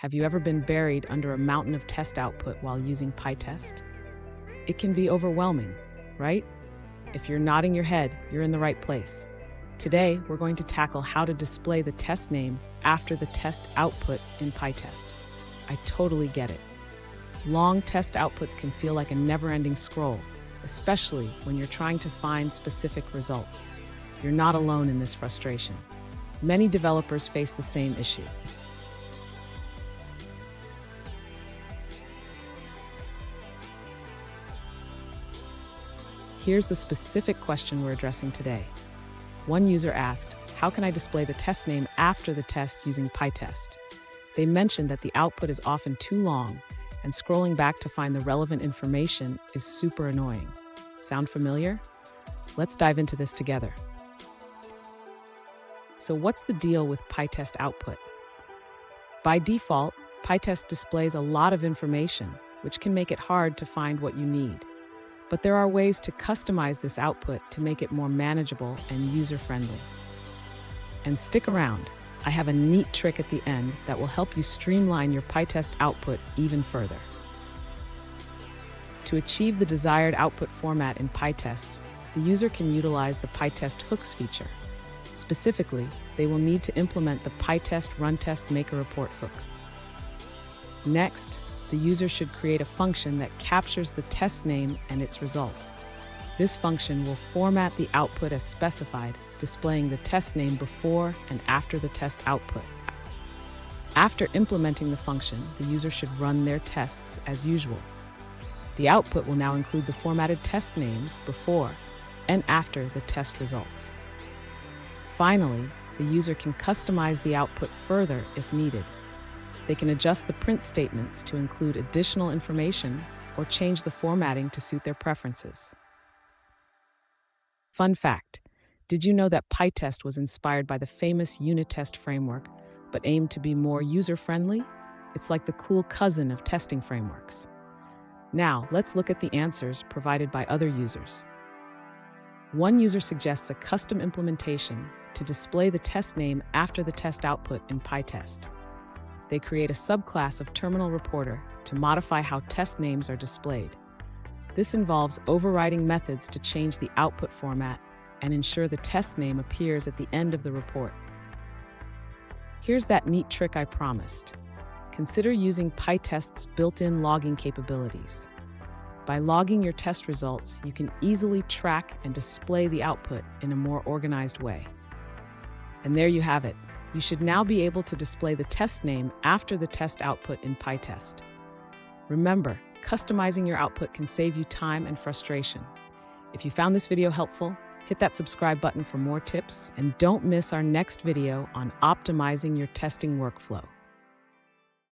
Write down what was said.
Have you ever been buried under a mountain of test output while using Pytest? It can be overwhelming, right? If you're nodding your head, you're in the right place. Today, we're going to tackle how to display the test name after the test output in Pytest. I totally get it. Long test outputs can feel like a never-ending scroll, especially when you're trying to find specific results. You're not alone in this frustration. Many developers face the same issue. Here's the specific question we're addressing today. One user asked, how can I display the test name after the test using Pytest? They mentioned that the output is often too long, and scrolling back to find the relevant information is super annoying. Sound familiar? Let's dive into this together. So what's the deal with Pytest output? By default, Pytest displays a lot of information, which can make it hard to find what you need. But there are ways to customize this output to make it more manageable and user-friendly. And stick around, I have a neat trick at the end that will help you streamline your Pytest output even further. To achieve the desired output format in Pytest, the user can utilize the Pytest hooks feature. Specifically, they will need to implement the Pytest runtest make a report hook. Next, the user should create a function that captures the test name and its result. This function will format the output as specified, displaying the test name before and after the test output. After implementing the function, the user should run their tests as usual. The output will now include the formatted test names before and after the test results. Finally, the user can customize the output further if needed. They can adjust the print statements to include additional information or change the formatting to suit their preferences. Fun fact, did you know that Pytest was inspired by the famous unit test framework, but aimed to be more user-friendly? It's like the cool cousin of testing frameworks. Now, let's look at the answers provided by other users. One user suggests a custom implementation to display the test name after the test output in Pytest. They create a subclass of Terminal Reporter to modify how test names are displayed. This involves overriding methods to change the output format and ensure the test name appears at the end of the report. Here's that neat trick I promised. Consider using Pytest's built-in logging capabilities. By logging your test results, you can easily track and display the output in a more organized way. And there you have it. You should now be able to display the test name after the test output in Pytest. Remember, customizing your output can save you time and frustration. If you found this video helpful, hit that subscribe button for more tips, and don't miss our next video on optimizing your testing workflow.